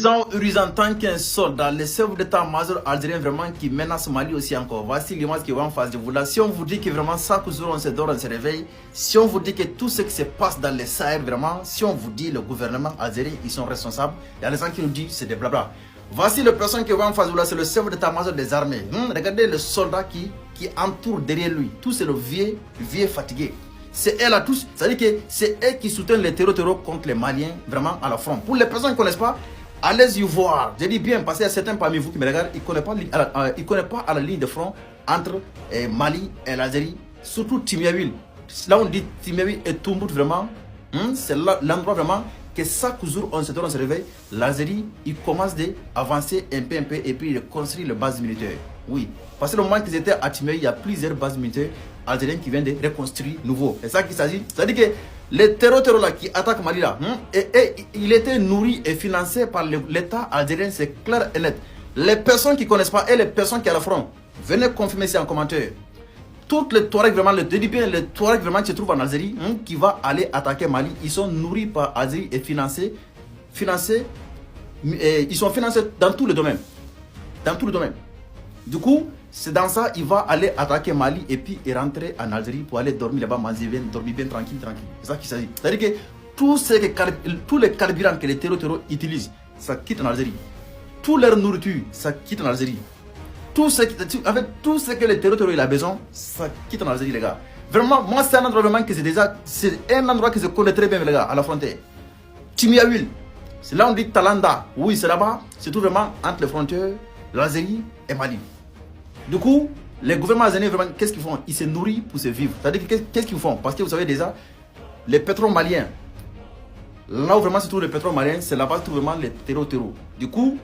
Urgent tant qu'un soldat, les chefs d'état-major algériens vraiment qui menacent Mali aussi encore. Voici l'image qui va en face de vous. Là, si on vous dit que vraiment chaque jour on se dort, on se réveille, si on vous dit que tout ce qui se passe dans les Sahel, vraiment, si on vous dit le gouvernement algérien, ils sont responsables, il y a des gens qui nous disent c'est des blabla. Voici la personne qui va en face de vous là, c'est le chef d'état-major des armées. Regardez le soldat qui entoure derrière lui. Tout c'est le vieux fatigué. C'est elle à tous, c'est-à-dire que c'est elle qui soutient les terreaux contre les Maliens, vraiment à la front. Pour les personnes qui ne connaissent pas, allez-y voir. Je dis bien, parce qu'il y a certains parmi vous qui me regardent, ils ne connaissent pas à la ligne de front entre Mali et l'Algérie, surtout Timiaouil. Là on dit Timiaouil et Toumbout vraiment, c'est l'endroit vraiment que chaque jour on se réveille, l'Algérie il commence d'avancer un peu et puis il construit les bases militaires. Oui, parce que le moment qu'ils étaient à Timiaouil, il y a plusieurs bases militaires algériennes qui viennent de reconstruire nouveau. C'est ça qu'il s'agit. C'est-à-dire que les terreaux là qui attaquent Mali là, il était nourri et financé par l'État algérien, c'est clair et net. Les personnes qui ne connaissent pas et les personnes qui sont à la front, venez confirmer ça en commentaire. Toutes les Touaregs vraiment, les Touaregs vraiment qui se trouvent en Algérie, qui va aller attaquer Mali, ils sont nourris par Algérie et financés, ils sont financés dans tous les domaines. Dans tous les domaines. Du coup, c'est dans ça il va aller attaquer Mali et puis rentrer en Algérie pour aller dormir là-bas, manger bien, dormir bien, tranquille. C'est ça qu'il s'agit. C'est-à-dire que tous les carburants que les terreaux utilisent, ça quitte en Algérie. Toute leur nourriture, ça quitte en Algérie. Tout ce que les terreaux il a besoin, ça quitte en Algérie, les gars. Vraiment, moi, c'est un endroit vraiment que c'est un endroit que je connais très bien, les gars, à la frontière. Timiaouil, c'est là on dit Talanda. Oui, c'est là-bas. C'est tout vraiment entre les frontières, l'Algérie et Mali. Du coup, les gouvernements algériens, vraiment, qu'est-ce qu'ils font? Ils se nourrissent pour se vivre. C'est-à-dire, qu'est-ce qu'ils font? Parce que vous savez déjà, les pétroles maliens, là où vraiment se trouve les pétroles maliens, c'est là-bas tout vraiment les terreaux. Du coup,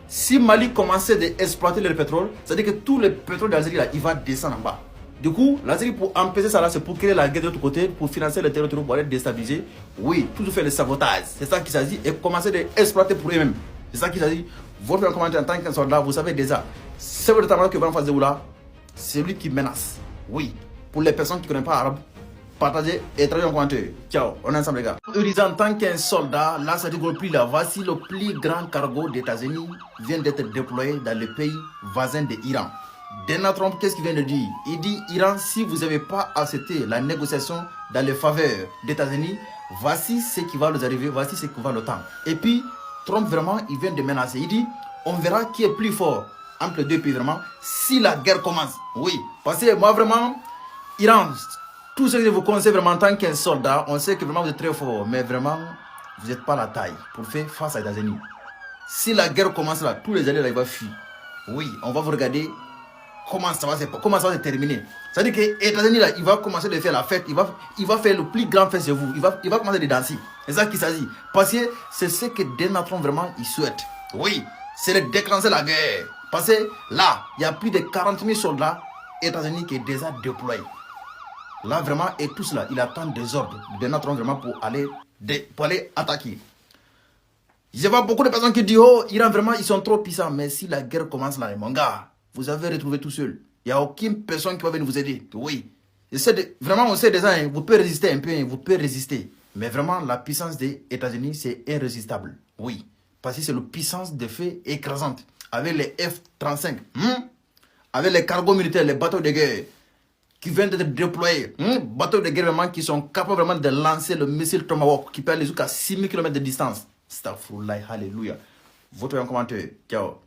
si Mali commençait d'exploiter le pétrole, c'est-à-dire que tout le pétrole d'Algérie, il va descendre en bas. Du coup, l'Algérie, pour empêcher ça, c'est pour créer la guerre de l'autre côté, pour financer les terreaux, pour aller déstabiliser. Oui, tout fait le sabotage. C'est ça qu'il s'agit. Et commencer d'exploiter pour eux-mêmes. C'est ça qu'il s'agit. Votre commentaire en tant qu'un soldat, vous savez déjà, c'est votre tamara qui va en face de vous là, c'est lui qui menace. Oui, pour les personnes qui ne connaissent pas arabe, partagez et travaillez en commentaire. Ciao, on est ensemble les gars. En tant qu'un soldat, là ça rigole plus là. Voici le plus grand cargo des États-Unis vient d'être déployé dans le pays voisin de l'Iran. Donald Trump, qu'est-ce qu'il vient de dire? Il dit, Iran, si vous n'avez pas accepté la négociation dans les faveurs des États-Unis, voici ce qui va nous arriver, voici ce qui va le temps. Et puis, Trump vraiment, il vient de menacer. Il dit, on verra qui est plus fort entre les deux pays vraiment si la guerre commence. Oui, parce que moi vraiment, Iran, tout ce que je vous conseille vraiment en tant qu'un soldat, on sait que vraiment vous êtes très fort, mais vraiment, vous n'êtes pas la taille pour faire face à les États-Unis. Si la guerre commence là, tous les alliés là, ils vont fuir. Oui, on va vous regarder comment ça va se terminer. C'est-à-dire que les États-Unis là, il va commencer de faire la fête, il va faire le plus grand fête chez vous, il va commencer de danser. C'est ça qu'il s'agit. Parce que c'est ce que Donald Trump vraiment il souhaite. Oui, c'est de déclencher la guerre. Parce que là, il y a plus de 40 000 soldats États-Unis qui sont déjà déployés. Là vraiment, et tout cela, il attend des ordres de Donald Trump vraiment pour aller attaquer. Je vois beaucoup de personnes qui disent, oh, Iran vraiment, ils sont trop puissants. Mais si la guerre commence là, mon gars, vous avez retrouvé tout seul. Il n'y a aucune personne qui va venir vous aider. Oui. Vraiment, on sait déjà, hein, vous pouvez résister un peu, hein, vous pouvez résister. Mais vraiment, la puissance des États-Unis, c'est irrésistible. Oui. Parce que c'est une puissance de feu écrasante. Avec les F-35, avec les cargos militaires, les bateaux de guerre qui viennent d'être déployés. Bateaux de guerre vraiment qui sont capables vraiment de lancer le missile Tomahawk qui peut aller jusqu'à 6000 km de distance. Astaghfirullah, alléluia. Votez en commentaire. Ciao.